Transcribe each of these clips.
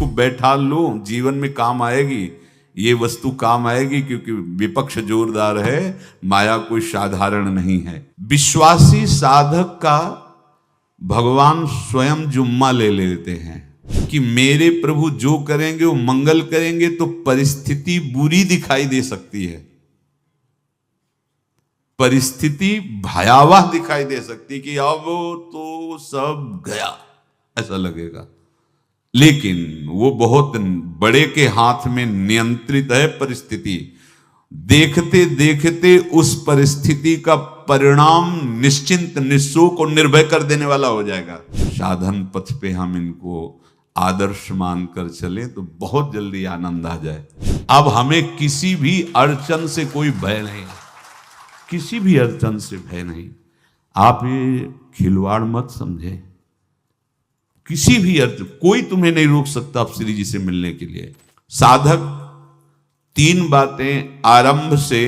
इसको बैठा लो, जीवन में काम आएगी, ये वस्तु काम आएगी, क्योंकि विपक्ष जोरदार है, माया कोई साधारण नहीं है। विश्वासी साधक का भगवान स्वयं जुम्मा ले लेते हैं कि मेरे प्रभु जो करेंगे वो मंगल करेंगे। तो परिस्थिति बुरी दिखाई दे सकती है, परिस्थिति भयावह दिखाई दे सकती कि अब तो सब गया, ऐसा लगेगा, लेकिन वो बहुत बड़े के हाथ में नियंत्रित है परिस्थिति। देखते देखते उस परिस्थिति का परिणाम निश्चिंत, निःशोक और निर्भय कर देने वाला हो जाएगा। साधन पथ पे हम इनको आदर्श मानकर चले तो बहुत जल्दी आनंद आ जाए। अब हमें किसी भी अड़चन से कोई भय नहीं, किसी भी अड़चन से भय नहीं। आप ये खिलवाड़ मत समझे, किसी भी अर्थ कोई तुम्हें नहीं रोक सकता आप श्री जी से मिलने के लिए। साधक 3 बातें आरंभ से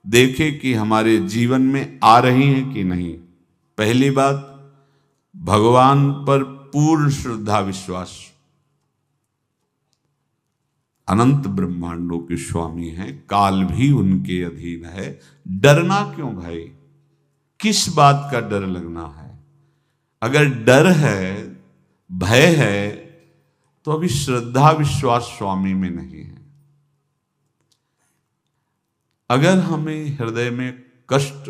देखे कि हमारे जीवन में आ रही हैं कि नहीं। पहली बात, भगवान पर पूर्ण श्रद्धा विश्वास। अनंत ब्रह्मांडों के स्वामी हैं, काल भी उनके अधीन है। डरना क्यों भाई, किस बात का डर लगना है? अगर डर है, भय है, तो अभी श्रद्धा विश्वास स्वामी में नहीं है। अगर हमें हृदय में कष्ट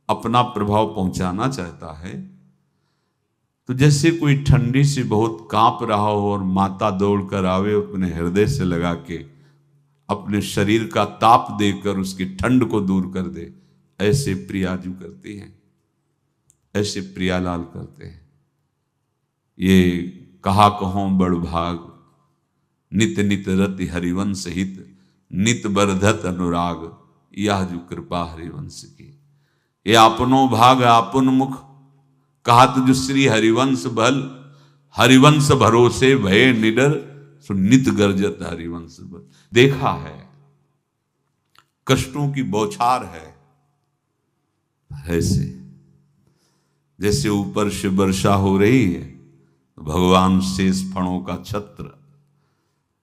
अपना प्रभाव पहुंचाना चाहता है, तो जैसे कोई ठंडी से बहुत कांप रहा हो और माता दौड़कर आवे, अपने हृदय से लगा के अपने शरीर का ताप देकर उसकी ठंड को दूर कर दे, ऐसे प्रियाजू करती हैं, ऐसे प्रियालाल करते हैं। ये कहा कहो बड़ भाग, नित नित रति हरिवंश हित, नित बरधत अनुराग, यह जो कृपा हरिवंश की। ये आपनो भाग आपन मुख, कहत जो श्री हरिवंश बल, हरिवंश भरोसे भय निडर, सो नित गर्जत हरिवंश बल। देखा है, कष्टों की बौछार है, ऐसे जैसे ऊपर से वर्षा हो रही है, भगवान शेष फणों का छत्र,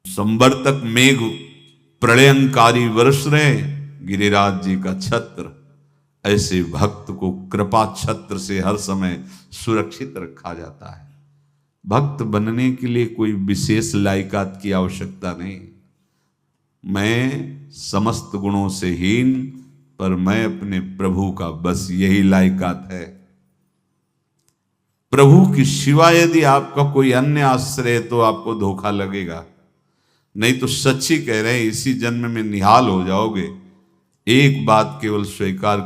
संवर्तक मेघ प्रलयंकारी वर्ष रहे, गिरिराज जी का छत्र। ऐसे भक्त को कृपा छत्र से हर समय सुरक्षित रखा जाता है। भक्त बनने के लिए कोई विशेष लायकात की आवश्यकता नहीं। मैं समस्त गुणों से हीन, पर मैं अपने प्रभु का, बस यही लायकात है। प्रभु की सिवा यदि आपका कोई अन्य आश्रय है तो आपको धोखा लगेगा। नहीं तो सच्ची कह रहे हैं, इसी जन्म में निहाल हो जाओगे। एक बात केवल स्वीकार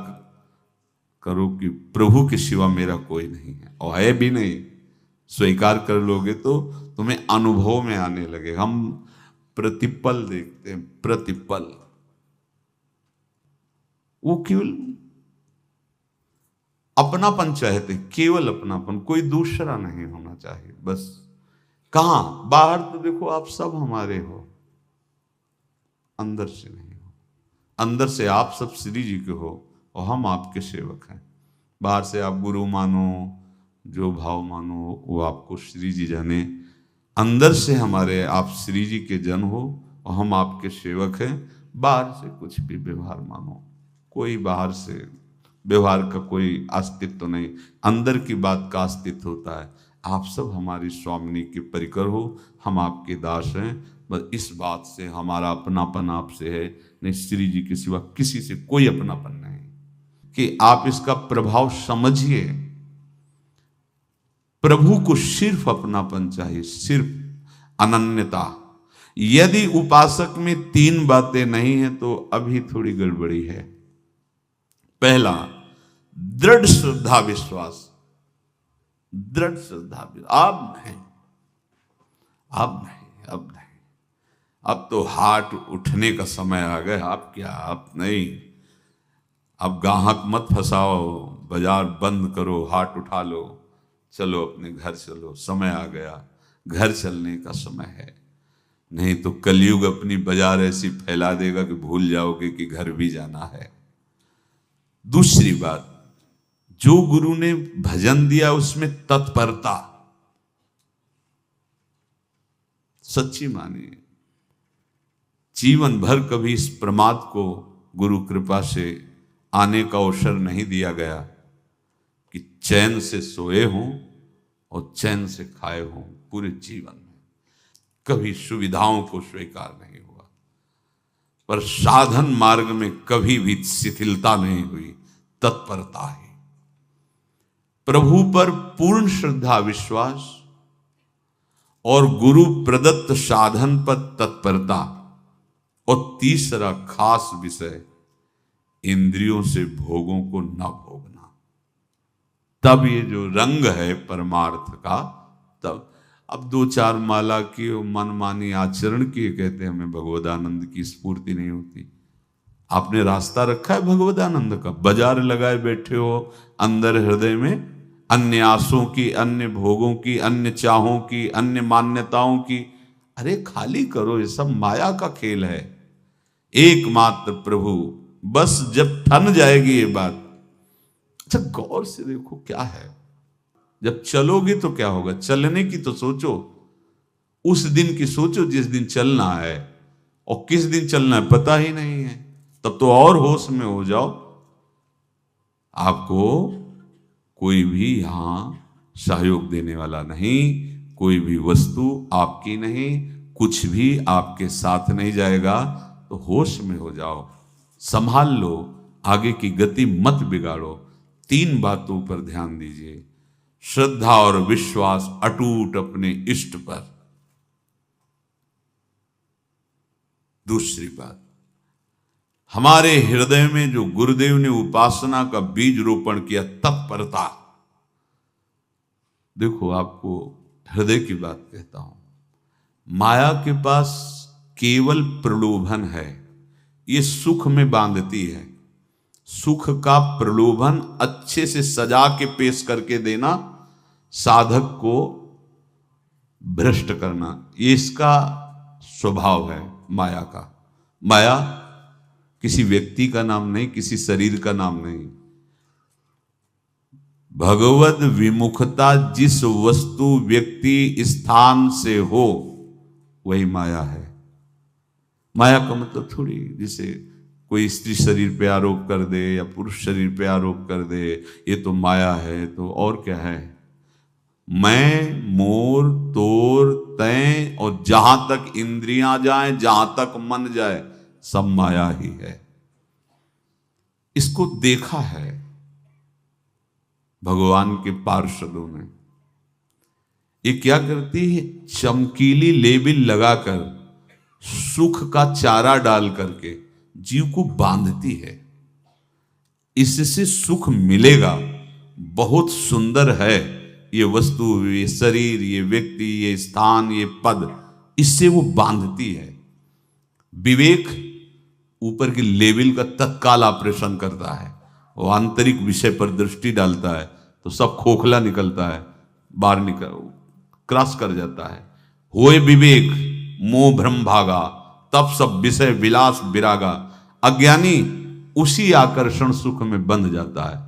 करो कि प्रभु के सिवा मेरा कोई नहीं है, और है भी नहीं। स्वीकार कर लोगे तो तुम्हें अनुभव में आने लगे। हम प्रतिपल देखते हैं, प्रतिपल, वो केवल अपनापन चाहते, केवल अपनापन, कोई दूसरा नहीं होना चाहिए बस। कहां बाहर तो देखो आप सब हमारे हो, अंदर से नहीं हो। अंदर से आप सब श्री जी के हो और हम आपके सेवक हैं। बाहर से आप गुरु मानो, जो भाव मानो, वो आपको श्री जी जाने। अंदर से हमारे आप श्री जी के जन हो और हम आपके सेवक हैं। बाहर से कुछ भी व्यवहार मानो, कोई बाहर से व्यवहार का कोई अस्तित्व नहीं, अंदर की बात का अस्तित्व होता है। आप सब हमारी स्वामिनी के परिकर हो, हम आपके दास हैं। बस इस बात से हमारा अपनापन आपसे है, नहीं श्री जी के सिवा किसी से कोई अपनापन नहीं। कि आप इसका प्रभाव समझिए। प्रभु को सिर्फ अपनापन चाहिए, सिर्फ अनन्यता। यदि उपासक में 3 बातें नहीं है तो अभी थोड़ी गड़बड़ी है। पहला, दृढ़ श्रद्धा विश्वास। दृढ़ श्रद्धा, अब नहीं, अब नहीं, अब नहीं, अब तो हाथ उठने का समय आ गया। अब क्या, अब नहीं, अब गाहक मत फंसाओ, बाजार बंद करो, हाथ उठा लो, चलो अपने घर चलो, समय आ गया, घर चलने का समय है। नहीं तो कलयुग अपनी बाजार ऐसी फैला देगा कि भूल जाओगे कि घर भी जाना है। दूसरी बात, जो गुरु ने भजन दिया उसमें तत्परता। सच्ची मानिए। जीवन भर कभी इस प्रमाद को गुरु कृपा से आने का अवसर नहीं दिया गया कि चैन से सोए हों और चैन से खाए हों। पूरे जीवन में कभी सुविधाओं को स्वीकार नहीं हुआ, पर साधन मार्ग में कभी भी शिथिलता नहीं हुई, तत्परता ही। प्रभु पर पूर्ण श्रद्धा विश्वास और गुरु प्रदत्त साधन पर तत्परता, और तीसरा खास विषय इंद्रियों से भोगों को न भोगना। तब ये जो रंग है परमार्थ का, तब अब 2-4 माला की मनमानी आचरण किए कहते हैं हमें भगवदानंद की स्फूर्ति नहीं होती। आपने रास्ता रखा है भगवदानंद का, बाजार लगाए बैठे हो अंदर हृदय में अन्य आसों की, अन्य भोगों की, अन्य चाहों की, अन्य मान्यताओं की। अरे खाली करो, ये सब माया का खेल है। एकमात्र प्रभु, बस जब ठन जाएगी ये बात। अच्छा गौर से देखो क्या है, जब चलोगे तो क्या होगा, चलने की तो सोचो, उस दिन की सोचो जिस दिन चलना है, और किस दिन चलना है पता ही नहीं है, तब तो और होश में हो जाओ। आपको कोई भी यहां सहयोग देने वाला नहीं, कोई भी वस्तु आपकी नहीं, कुछ भी आपके साथ नहीं जाएगा। तो होश में हो जाओ, संभाल लो, आगे की गति मत बिगाड़ो। 3 बातों पर ध्यान दीजिए, श्रद्धा और विश्वास अटूट अपने इष्ट पर। दूसरी बात, हमारे हृदय में जो गुरुदेव ने उपासना का बीज रोपण किया, तत्परता। देखो आपको हृदय की बात कहता हूं, माया के पास केवल प्रलोभन है, ये सुख में बांधती है। सुख का प्रलोभन अच्छे से सजा के पेश करके देना, साधक को भ्रष्ट करना, ये इसका स्वभाव है माया का। माया किसी व्यक्ति का नाम नहीं, किसी शरीर का नाम नहीं। भगवत विमुखता जिस वस्तु व्यक्ति स्थान से हो वही माया है। माया का मतलब थोड़ी जैसे कोई स्त्री शरीर पे आरोप कर दे या पुरुष शरीर पे आरोप कर दे, ये तो माया है, तो और क्या है। मैं, मोर, तोर, तय और जहां तक इंद्रियां जाएं, जहां तक मन जाए, सब माया ही है। इसको देखा है भगवान के पार्षदों ने। ये क्या करती है, चमकीली लेबिल लगाकर, सुख का चारा डाल करके जीव को बांधती है। इससे सुख मिलेगा, बहुत सुंदर है ये वस्तु, ये शरीर, ये व्यक्ति, ये स्थान, ये पद, इससे वो बांधती है। विवेक ऊपर की लेवल का तत्काल ऑपरेशन करता है, वो आंतरिक विषय पर दृष्टि डालता है तो सब खोखला निकलता है, बाहर निकल क्रॉस कर जाता है। होए विवेक मोह भ्रम भागा, तब सब विषय विलास विरागा। अज्ञानी उसी आकर्षण सुख में बंध जाता है,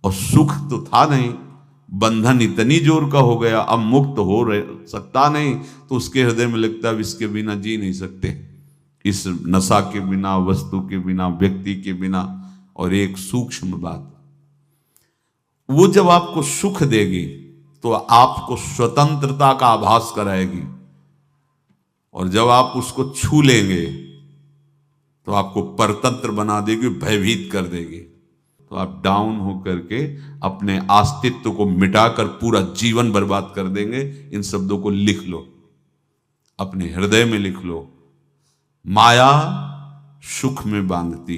और सुख तो था नहीं, बंधन इतनी जोर का हो गया, अब मुक्त हो सकता नहीं, तो उसके हृदय में लगता है इसके बिना जी नहीं सकते, इस नशा के बिना, वस्तु के बिना, व्यक्ति के बिना। और एक सूक्ष्म बात, वो जब आपको सुख देगी तो आपको स्वतंत्रता का आभास कराएगी, और जब आप उसको छू लेंगे तो आपको परतंत्र बना देगी, भयभीत कर देगी। तो आप डाउन होकर के अपने अस्तित्व को मिटाकर पूरा जीवन बर्बाद कर देंगे। इन शब्दों को लिख लो, अपने हृदय में लिख लो। माया सुख में बांधती